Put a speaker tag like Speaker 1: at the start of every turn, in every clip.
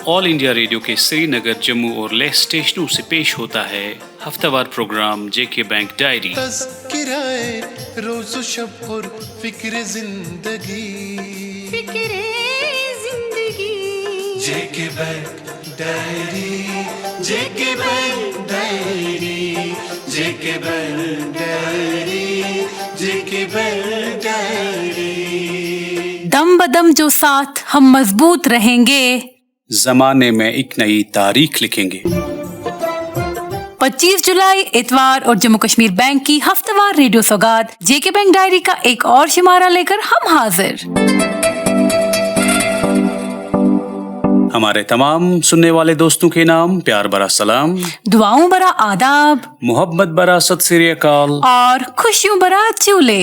Speaker 1: All India radio के श्रीनगर, जम्मू और लेह स्टेशनों से पेश होता है हफ्तावार प्रोग्राम जेके बैंक डायरी।
Speaker 2: तज़किराए रोज़ शब और फिक्र जिंदगी जेके बैंक डायरी, जेके बैंक डायरी, जेके बैंक डायरी, जेके बैंक डायरी।
Speaker 3: दम बदम जो साथ हम मजबूत रहेंगे,
Speaker 1: जमाने में एक नई तारीख लिखेंगे।
Speaker 3: 25 जुलाई इतवार और जम्मू कश्मीर बैंक की हफ्तावार रेडियो सौगात जेके बैंक डायरी का एक और शुमारा लेकर हम हाजिर।
Speaker 1: हमारे तमाम सुनने वाले दोस्तों के नाम प्यार भरा सलाम,
Speaker 3: दुआओं भरा आदाब,
Speaker 1: मोहब्बत भरा सत श्री अकाल
Speaker 3: और खुशियों भरा चूले।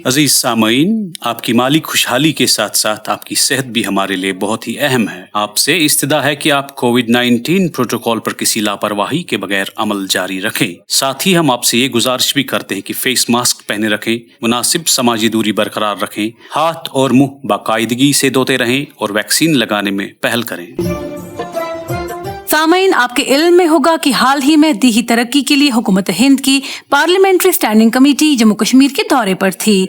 Speaker 1: अजीज सामईन, आपकी माली खुशहाली के साथ साथ आपकी सेहत भी हमारे लिए बहुत ही अहम है। आपसे इस्तदा है कि आप कोविड-19 प्रोटोकॉल पर किसी लापरवाही के बगैर अमल जारी रखें। साथ ही हम आपसे ये गुजारिश भी करते हैं कि फेस मास्क पहने रखें, मुनासिब समाजी दूरी बरकरार रखें, हाथ और मुंह बाकायदगी से धोते रहें और वैक्सीन लगाने में पहल करें।
Speaker 3: सामईन, आपके इल्म में होगा कि हाल ही में दी तरक्की के लिए हुकूमत हिंद की parliamentary standing committee Jammu Kashmir के दौरे पर थी।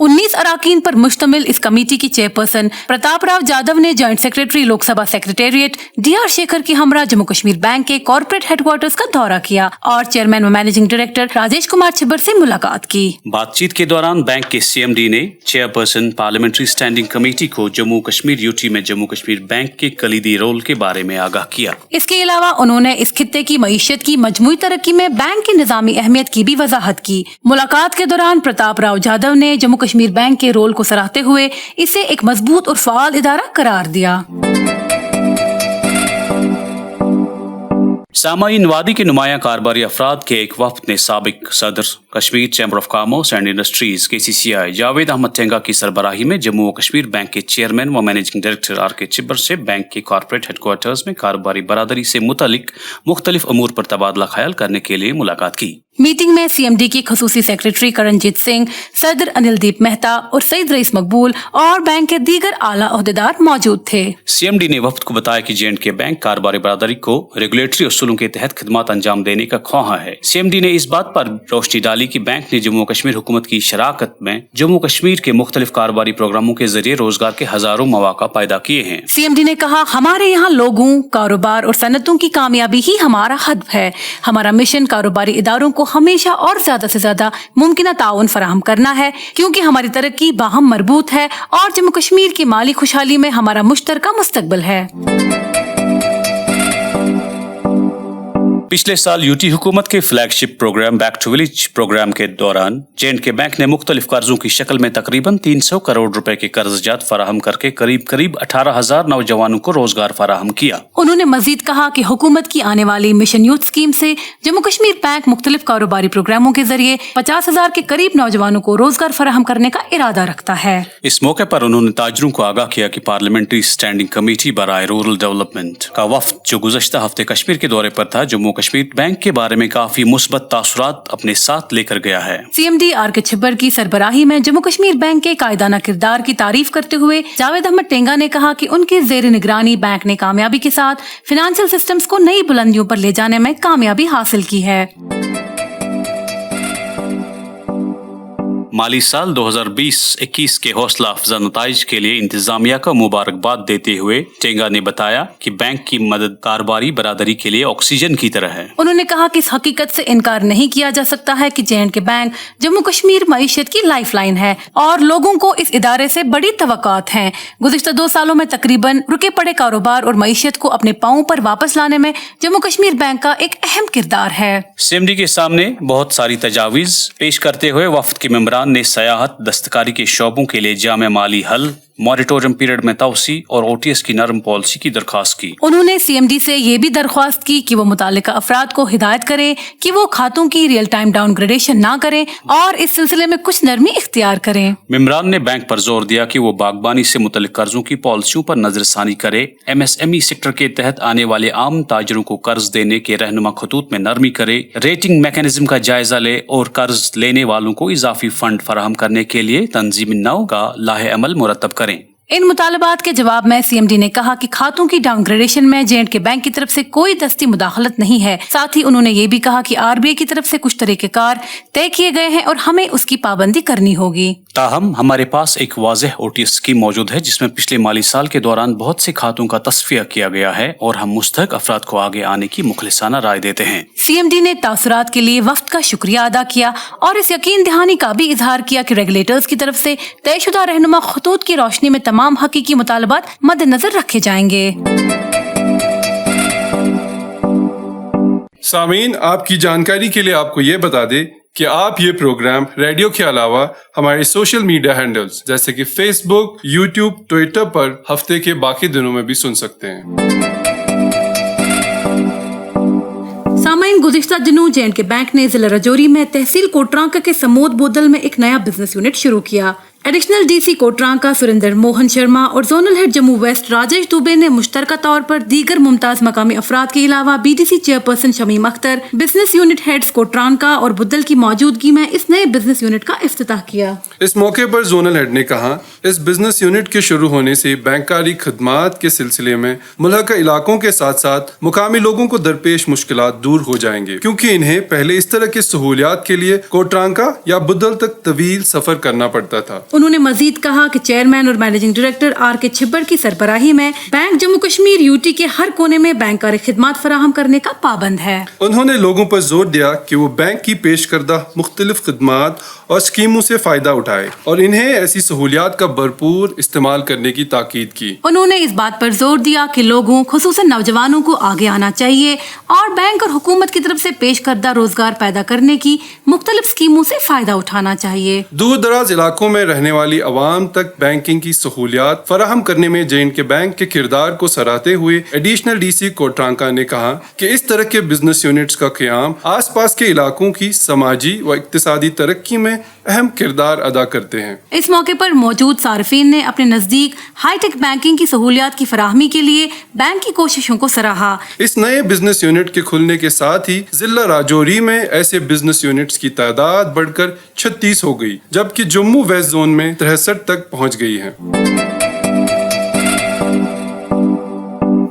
Speaker 3: 19 अराकीन पर मुश्तमिल इस कमेटी की चेयरपर्सन प्रताप राव जाधव ने joint secretary Lok Sabha secretariat Dr Shekhar की हमरा जम्मू कश्मीर बैंक के कॉर्पोरेट हेडक्वार्टर्स का दौरा किया और चेयरमैन व मैनेजिंग डायरेक्टर राजेश कुमार छिब्बर से मुलाकात की।
Speaker 1: बातचीत के दौरान बैंक के सीएमडी ने चेयरपर्सन पार्लियामेंट्री स्टैंडिंग कमेटी को जम्मू कश्मीर यूटी में जम्मू कश्मीर बैंक के कलीदी रोल के बारे में आगाह किया।
Speaker 3: इसके अलावा उन्होंने इस खित्ते की मईशत की मजमूई तरक्की में बैंक की निजामी अहमियत की भी वजाहत की। मुलाकात के दौरान प्रताप राव जाधव ने जम्मू कश्मीर बैंक के रोल को सराहते हुए इसे एक मजबूत और फाल इदारा करार दिया।
Speaker 1: सामाईन, वादी के नुमाया कारोबारी अफराद के एक वफ्द ने साबिक सदर Kashmir chamber of commerce and industries KCCI Javed Ahmad Tenga की सरबराही में जम्मू व कश्मीर बैंक के चेयरमैन व मैनेजिंग डायरेक्टर RK छिब्बर से बैंक के कॉर्पोरेट हेडक्वार्टर्स में कारोबारी बरादरी से मुतालिक मुख्तलिफ अमूर पर तबादला ख्याल करने के लिए मुलाकात की।
Speaker 3: मीटिंग में सीएमडी की खसूसी सेक्रेटरी करणजीत सिंह, सदर अनिलदीप मेहता और सईद रईस मकबूल और बैंक के दीगर आला ओहदेदार मौजूद थे।
Speaker 1: सीएमडी ने वफ्द को बताया कि J&K बैंक कारोबारी बरादरी को रेगुलेटरी उसूलों के तहत खिदमत अंजाम देने का ख्वाहा है। सीएमडी ने इस बात पर रोशनी डाली कि बैंक ने जम्मू कश्मीर हुकूमत की शराकत में जम्मू कश्मीर के मुख्तलिफ कारोबारी प्रोग्रामों के जरिए रोजगार के हजारों मौका पैदा किए हैं।
Speaker 3: सीएमडी ने कहा, हमारे यहाँ लोगों, कारोबार और सनतों की कामयाबी ही हमारा हदफ है। हमारा मिशन कारोबारी इदारों को हमेशा और ज्यादा से ज्यादा मुमकिन ताउन फराहम करना है, क्योंकि हमारी तरक्की बाहम मरबूत है और जम्मू कश्मीर की माली खुशहाली में हमारा मुश्तरका मुस्तकबिल है।
Speaker 1: पिछले साल यूटी हुकूमत के flagship program back to village program के दौरान J&K बैंक ने मुख्तलिफ कर्जों की शक्ल में तकरीबन 300 करोड़ रुपए के कर्जजात फराहम करके करीब 18,000 नौजवानों को रोजगार फराहम किया।
Speaker 3: उन्होंने मजीद कहा कि हुकूमत की आने वाली मिशन यूथ स्कीम से जम्मू कश्मीर बैंक मुख्तलिफ कारोबारी प्रोग्रामों के जरिए 50,000 के करीब नौजवानों को रोजगार फराहम करने का इरादा रखता है।
Speaker 1: इस मौके पर उन्होंने ताजरों को आगाह किया कि पार्लियामेंट्री स्टैंडिंग कमेटी बराए रूरल डेवलपमेंट का वफ्द जो गुज़श्ता हफ्ते कश्मीर के दौरे पर था, जम्मू कश्मीर बैंक के बारे में काफी मुस्बत तासुरात अपने साथ लेकर गया है। सीएमडी
Speaker 3: RK छिब्बर की सरबराही में जम्मू कश्मीर बैंक के कायदाना किरदार की तारीफ करते हुए जावेद अहमद टेंगा ने कहा कि उनके जेर निगरानी बैंक ने कामयाबी के साथ फाइनेंशियल सिस्टम्स को नई बुलंदियों पर ले जाने में कामयाबी हासिल की है।
Speaker 1: माली साल 2020-21 के हौसला अफजा नताइज के लिए इंतजामिया को मुबारकबाद देते हुए टेंगा ने बताया कि बैंक की मदद कारोबारी बरादरी के लिए ऑक्सीजन की तरह है।
Speaker 3: उन्होंने कहा कि इस हकीकत से इनकार नहीं किया जा सकता है कि J&K बैंक जम्मू कश्मीर मईशत की लाइफलाइन है और लोगों को इस इदारे से बड़ी तवक्कुआत हैं। गुज़िश्ता 2 सालों में तकरीबन रुके पड़े कारोबार और मईशत को अपने पांव पर वापस लाने में जम्मू कश्मीर बैंक का एक अहम किरदार है।
Speaker 1: सीएमडी के सामने बहुत सारी तजावीज पेश करते हुए वफ्द के मेंबरान ने सयाहत, दस्तकारी के शोबों के लिए जामे माली हल, मॉरिटोरियम पीरियड में तोसी और OTS की नरम पॉलिसी की दरख्वास्त की।
Speaker 3: उन्होंने CMD से ये भी दरख्वास्त की कि वो मुतालिका अफराद को हिदायत करे कि वो खातों की रियल टाइम डाउनग्रेडेशन ना करें और इस सिलसिले में कुछ नरमी इख्तियार करें।
Speaker 1: मिमरान ने बैंक पर जोर दिया कि वो बागबानी से मुतल्लिक कर्जों की पॉलिसियों पर नजरसानी करे, MSME सेक्टर के तहत आने वाले आम ताजरों को कर्ज देने के रहनुमा खतूत में नरमी करे, रेटिंग मैकेनिज्म का जायजा ले और कर्ज लेने वालों को इजाफी फंड फराहम करने के लिए तंजीम नौ का लाहे अमल मुरतब करें।
Speaker 3: इन मुतालबात के जवाब में CMD ने कहा कि खातों की डाउनग्रेडेशन में J&K बैंक की तरफ से कोई दस्ती मुदाखलत नहीं है। साथ ही उन्होंने ये भी कहा कि RBI की तरफ से कुछ तरीक़ेकार तय किए गए हैं और हमें उसकी पाबंदी करनी होगी।
Speaker 1: ताहम हमारे पास एक वाज़ेह OTS स्कीम मौजूद है जिसमें पिछले माली साल के दौरान बहुत से खातों का तस्फिया किया गया है और हम मुस्तहक अफराद को आगे आने की मुखलिसाना राय देते हैं।
Speaker 3: CMD ने तासुरात के लिए वफ्द का शुक्रिया अदा किया और इस यकीन दहानी का भी इजहार किया कि रेगुलेटर्स की तरफ से तयशुदा रहनुमा खतूत की रोशनी में तमाम हकीकी मुतालबात मद्देनजर रखे जाएंगे।
Speaker 4: सामीन, आपकी जानकारी के लिए आपको ये बता दें कि आप ये प्रोग्राम रेडियो के अलावा हमारे सोशल मीडिया हैंडल्स जैसे कि फेसबुक, यूट्यूब, ट्विटर पर हफ्ते के बाकी दिनों में भी सुन सकते हैं।
Speaker 3: सामाइन, गुज़िश्ता दिनों J&K बैंक ने जिला राजौरी में तहसील कोटरांका के समोद बोदल में एक नया बिजनेस यूनिट शुरू किया। एडिशनल DC कोटरांका सुरेंद्र मोहन शर्मा और zonal head Jammu west Rajesh Dubey ने मुश्तरका तौर पर दीगर मुमताज मकामी अफराद के अलावा BDC chairperson Shamim Akhtar, business unit heads Kotranka और बुद्दल की मौजूदगी में इस नए बिजनेस यूनिट का इफ्तिताह किया।
Speaker 4: इस मौके पर जोनल हेड ने कहा, इस बिजनेस यूनिट के शुरू होने से बैंकारी खदमात के सिलसिले में मुल्हका इलाकों के साथ साथ मुकामी लोगों को दरपेश मुश्किलात दूर हो जाएंगे, क्योंकि इन्हें पहले इस तरह की सहूलियात के लिए कोटरांका या बुद्दल तक तवील सफर करना पड़ता था।
Speaker 3: उन्होंने मजीद कहा कि चेयरमैन और मैनेजिंग डायरेक्टर RK छिब्बर की सरबराही में बैंक जम्मू कश्मीर UT के हर कोने में बैंकारी खिदमात फराहम करने का पाबंद है।
Speaker 4: उन्होंने लोगों पर जोर दिया कि वो बैंक की पेश करदा मुख्तलिफ खिदमात और स्कीमों से फायदा उठाए और इन्हें ऐसी सहूलियात का भरपूर इस्तेमाल करने की ताकीद की।
Speaker 3: उन्होंने इस बात पर जोर दिया कि लोगों खुसूसन नौजवानों को आगे आना चाहिए और बैंक और हुकूमत की तरफ से पेश करदा रोजगार पैदा करने की मुख्तलिफ स्कीमों से फायदा उठाना चाहिए।
Speaker 4: दूर दराज इलाकों में रहने वाली अवाम तक बैंकिंग की सहूलियात फराहम करने में J&K बैंक के किरदार को सराहते हुए एडिशनल DC कोटरांका ने कहा कि इस तरह के बिजनेस यूनिट्स का क़याम आस पास के इलाकों की समाजी व इक्तिसादी तरक्की में अहम किरदार अदा करते हैं।
Speaker 3: इस मौके पर मौजूद सार्फिन ने अपने नजदीक हाईटेक बैंकिंग की सहूलियात की फराहमी के लिए बैंक की कोशिशों को सराहा।
Speaker 4: इस नए बिजनेस यूनिट के खुलने के साथ ही जिला राजौरी में ऐसे बिजनेस यूनिट्स की तादाद बढ़कर 36 हो गई, जबकि जम्मू वेस्ट जोन में 63 तक पहुंच गई है।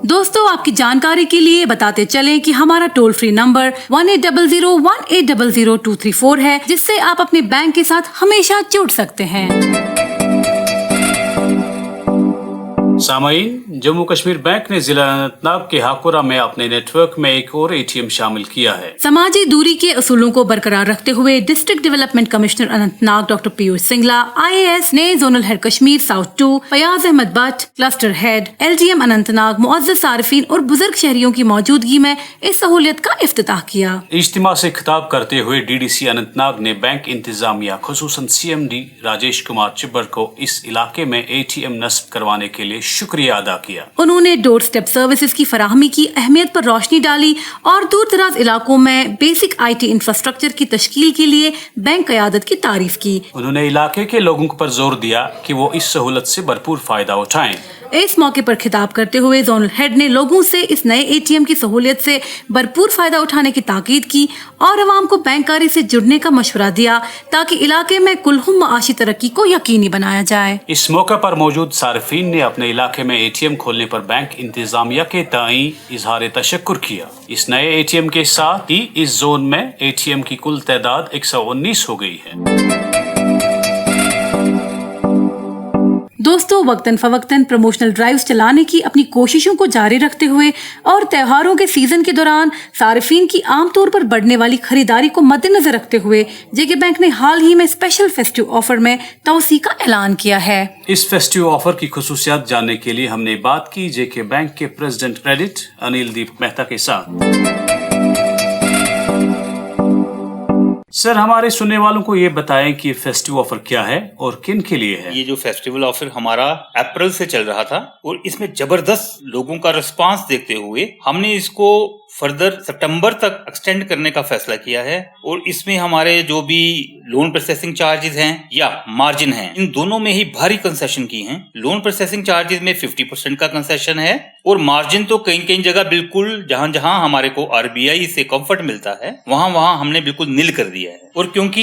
Speaker 3: दोस्तों, आपकी जानकारी के लिए बताते चलें कि हमारा टोल फ्री नंबर 1800-1800-234 है, जिससे आप अपने बैंक के साथ हमेशा जुड़ सकते हैं।
Speaker 1: सामाईन, जम्मू कश्मीर बैंक ने जिला अनंतनाग के हाकुरा में अपने नेटवर्क में एक और ATM शामिल किया है।
Speaker 3: समाजी दूरी के असूलों को बरकरार रखते हुए district development commissioner Anantnag doctor Piyush Singla IAS ने zonal head Kashmir south 2 Fayaz Ahmad Bhat, cluster head LGM Anantnag, मुअज़्ज़ज़ सारिफीन और बुजुर्ग शहरियों की मौजूदगी में इस सहूलियत का इफ्तिताह किया।
Speaker 1: इज्तिमा से खिताब करते हुए DDC अनंतनाग ने बैंक इंतजामिया खुसूसन CMD राजेश कुमार चिब्बर को इस इलाके में ATM नस्ब करवाने के लिए शुक्रिया अदा किया।
Speaker 3: उन्होंने डोर स्टेप सर्विसेज की फराहमी की अहमियत पर रोशनी डाली और दूर दराज इलाकों में बेसिक IT इंफ्रास्ट्रक्चर की तश्कील के लिए बैंक क़यादत की तारीफ की।
Speaker 1: उन्होंने इलाके के लोगों पर जोर दिया कि वो इस सहूलत से भरपूर फायदा उठाएं।
Speaker 3: इस मौके पर खिताब करते हुए जोनल हेड ने लोगों से इस नए ATM की सहूलियत से भरपूर फायदा उठाने की ताकीद की और अवाम को बैंकारी से जुड़ने का मशवरा दिया ताकि इलाके में कुलहुम माशी तरक्की को यकीनी बनाया जाए।
Speaker 1: इस मौके पर मौजूद सार्फिन ने अपने इलाके में ATM खोलने पर बैंक इंतजामिया के ताई इजहार तशक्कुर किया। इस नए ATM के साथ ही इस जोन में ATM की कुल तादाद 119 हो गई है।
Speaker 3: दोस्तों, वक्तन फवक्तन प्रमोशनल ड्राइव्स चलाने की अपनी कोशिशों को जारी रखते हुए और त्योहारों के सीजन के दौरान सार्फिन की आमतौर पर बढ़ने वाली खरीदारी को मद्देनजर रखते हुए JK बैंक ने हाल ही में स्पेशल फेस्टिव ऑफर में तोसी का ऐलान किया है।
Speaker 1: इस फेस्टिव ऑफर की खुसूसियात जानने के लिए हमने बात की JK बैंक के प्रेसिडेंट क्रेडिट अनिल दीप मेहता के साथ। सर, हमारे सुनने वालों को ये बताएं कि फेस्टिव ऑफर क्या है और किन के लिए है।
Speaker 5: ये जो फेस्टिवल ऑफर हमारा अप्रैल से चल रहा था और इसमें जबरदस्त लोगों का रिस्पांस देखते हुए हमने इसको फर्दर सितंबर तक एक्सटेंड करने का फैसला किया है। और इसमें हमारे जो भी लोन प्रोसेसिंग चार्जेस हैं या मार्जिन हैं, इन दोनों में ही भारी कंसेशन की हैं। लोन प्रोसेसिंग चार्जेस में 50% का कंसेशन है और मार्जिन तो कई कई जगह बिल्कुल जहां जहां हमारे को आरबीआई से कंफर्ट मिलता है वहां वहां हमने बिल्कुल नील कर दिया है। और क्योंकि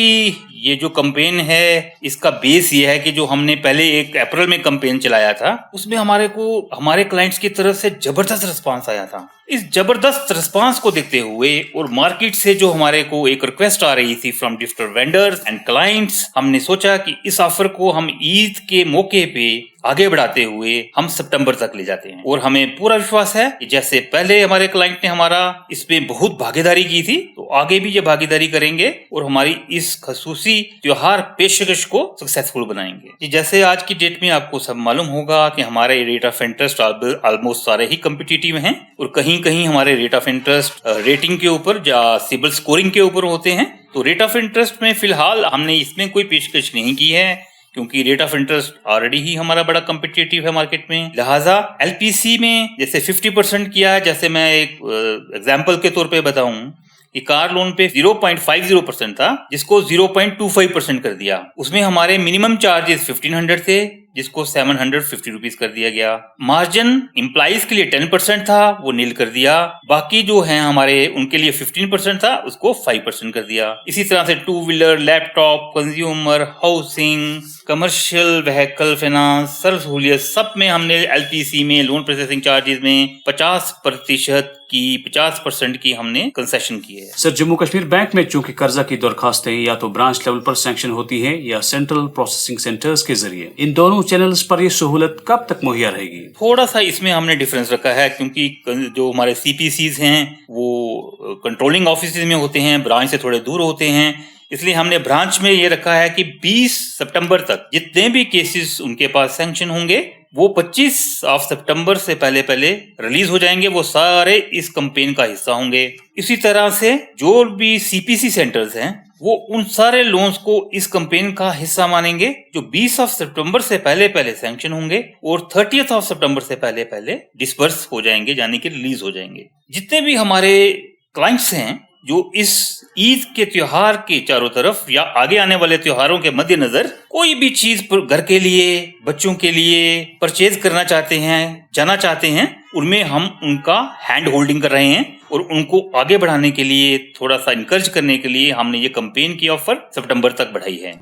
Speaker 5: ये जो कैंपेन है इसका बेस ये है कि जो हमने पहले एक अप्रैल में कैंपेन चलाया था उसमें हमारे को हमारे क्लाइंट्स की तरफ से जबरदस्त रिस्पांस आया था। इस जबरदस्त रिस्पांस को देखते हुए और मार्केट से जो हमारे को एक रिक्वेस्ट आ रही थी from different vendors and clients, हमने सोचा कि इस ऑफर को हम ईद के मौके पे आगे बढ़ाते हुए हम सितंबर तक ले जाते हैं। और हमें पूरा विश्वास है कि जैसे पहले हमारे क्लाइंट ने हमारा इसमें बहुत भागीदारी की थी तो आगे भी ये भागीदारी करेंगे और हमारी इस खसूसी त्योहार पेशकश को सक्सेसफुल बनाएंगे। जैसे आज की डेट में आपको सब मालूम होगा कि हमारे रेट ऑफ इंटरेस्ट ऑलमोस्ट सारे ही कम्पिटिटिव हैं और कहीं कहीं हमारे रेट ऑफ इंटरेस्ट रेटिंग के ऊपर या सिबिल स्कोरिंग के ऊपर होते हैं। तो रेट ऑफ इंटरेस्ट में फिलहाल हमने इसमें कोई पेशकश नहीं की है क्योंकि रेट ऑफ इंटरेस्ट ऑलरेडी ही हमारा बड़ा कम्पिटिटिव है मार्केट में। लिहाजा एलपीसी में जैसे 50% किया है, जैसे मैं एक एग्जांपल के तौर पे बताऊं कि कार लोन पे 0.50% था जिसको 0.25% कर दिया। उसमें हमारे मिनिमम चार्जेस 1500 थे जिसको 750 रुपीज कर दिया गया। मार्जिन एम्प्लॉइज के लिए 10% था, वो नील कर दिया। बाकी जो है हमारे उनके लिए 15% था, उसको 5% कर दिया। इसी तरह से two wheeler, laptop, consumer, housing, commercial vehicle finance, सर्व सहूलियत सब में हमने एलपीसी में लोन प्रोसेसिंग चार्जेस में 50% की हमने कंसेशन की है।
Speaker 1: सर, जम्मू कश्मीर बैंक में चूंकि कर्जा की दरखास्तें या तो ब्रांच लेवल पर सैंक्शन होती हैं या सेंट्रल प्रोसेसिंग सेंटर्स के जरिए, इन दोनों चैनल्स पर ये सहूलत कब तक मुहैया रहेगी?
Speaker 5: थोड़ा सा इसमें हमने डिफरेंस रखा है क्योंकि जो हमारे सीपीसीज हैं वो कंट्रोलिंग ऑफिस में होते हैं, ब्रांच से थोड़े दूर होते हैं। इसलिए हमने ब्रांच में ये रखा है कि 20 सितंबर तक जितने भी केसेस उनके पास सैंक्शन होंगे वो 25 सितंबर से पहले रिलीज हो जाएंगे। वो सारे इस कैंपेन का हिस्सा होंगे। इसी तरह से जो भी सीपीसी सेंटर्स हैं वो उन सारे लोन्स को इस कैंपेन का हिस्सा मानेंगे जो 20 सितंबर से पहले सैंक्शन होंगे और 30 सितंबर से पहले डिस्पर्स हो जाएंगे, यानी कि रिलीज हो जाएंगे। जितने भी हमारे क्लाइंट्स हैं जो इस ईद के त्योहार के चारों तरफ या आगे आने वाले त्योहारों के मद्देनजर कोई भी चीज घर के लिए, बच्चों के लिए परचेज करना चाहते हैं, जाना चाहते हैं, उनमें हम उनका हैंड होल्डिंग कर रहे हैं और उनको आगे बढ़ाने के लिए, थोड़ा सा इनकरेज करने के लिए हमने ये कैंपेन की ऑफर सितंबर तक बढ़ाई है।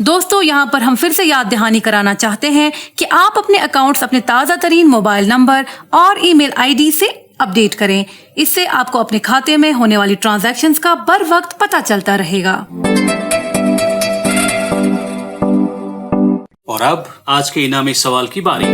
Speaker 3: दोस्तों, यहाँ पर हम फिर से याद दहानी कराना चाहते हैं कि आप अपने अकाउंट्स अपने ताज़ा तरीन मोबाइल नंबर और ईमेल आईडी से अपडेट करें। इससे आपको अपने खाते में होने वाली ट्रांजैक्शंस का बर वक्त पता चलता रहेगा।
Speaker 1: और अब आज के इनामी सवाल की बारी।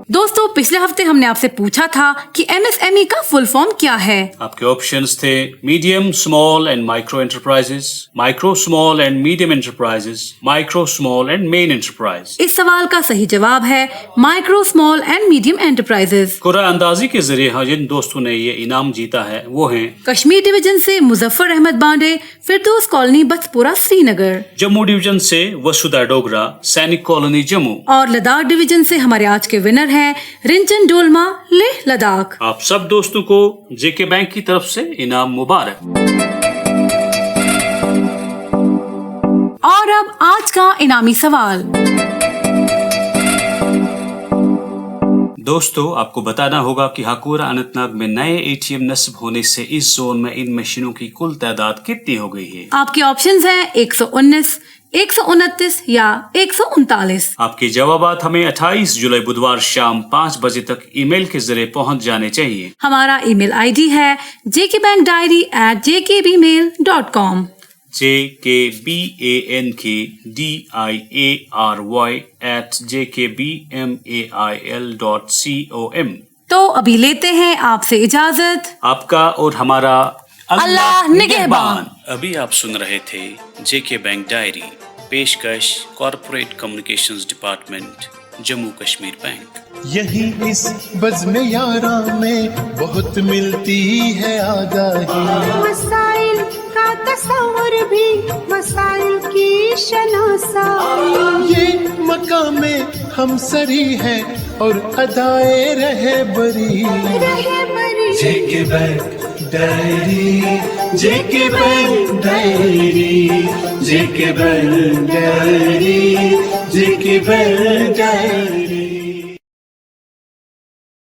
Speaker 3: दोस्तों, पिछले हफ्ते हमने आपसे पूछा था कि एमएसएमई का फुल फॉर्म क्या है।
Speaker 1: आपके ऑप्शंस थे medium, small and micro enterprises, micro small and medium enterprises, micro small and main enterprise.
Speaker 3: इस सवाल का सही जवाब है micro small and medium enterprises.
Speaker 1: Quran अंदाजी के जरिए जिन दोस्तों ने ये इनाम जीता है वो हैं
Speaker 3: कश्मीर डिवीजन से मुजफ्फर अहमद बांडे, फिरदौस कॉलोनी, बचपुरा, श्रीनगर।
Speaker 1: जम्मू डिवीजन से वसुधा डोगरा, सैनिक कॉलोनी, जम्मू।
Speaker 3: और लद्दाख डिवीजन से हमारे आज के विनर हैं रिंचन डोलमा, लेह लद्दाख।
Speaker 1: आप सब दोस्तों को जेके बैंक की तरफ से इनाम मुबारक।
Speaker 3: और अब आज का इनामी सवाल।
Speaker 1: दोस्तों, आपको बताना होगा कि हाकोरा अनंतनाग में नए एटीएम नस्ब होने से इस जोन में इन मशीनों की कुल तादाद कितनी हो गई है?
Speaker 3: आपके ऑप्शंस हैं 119, 129 या 139।
Speaker 1: आपके जवाबात हमें 28 जुलाई बुधवार शाम 5 बजे तक ईमेल के जरिए पहुंच जाने चाहिए।
Speaker 3: हमारा ईमेल आईडी है jkbankdiary@jkbmail.com।
Speaker 1: jkbankdiary@jkbmail.com।
Speaker 3: तो अभी लेते हैं आपसे इजाजत।
Speaker 1: आपका और हमारा
Speaker 3: अल्लाह निगहबान।
Speaker 1: अभी आप सुन रहे थे जेके बैंक डायरी, पेशकश corporate communications department, Jammu Kashmir bank.
Speaker 2: यही इस बज़्म यारा में बहुत मिलती है आगाही,
Speaker 6: मसाइल का तस्वुर भी मसाइल की शनासाई,
Speaker 2: ये मकामे हमसरी है और अदाए रहे बरी। जेके बैंक डायरी, जेके बैंक डायरी, जेके बैंक डायरी, जेके बैंक डायरी।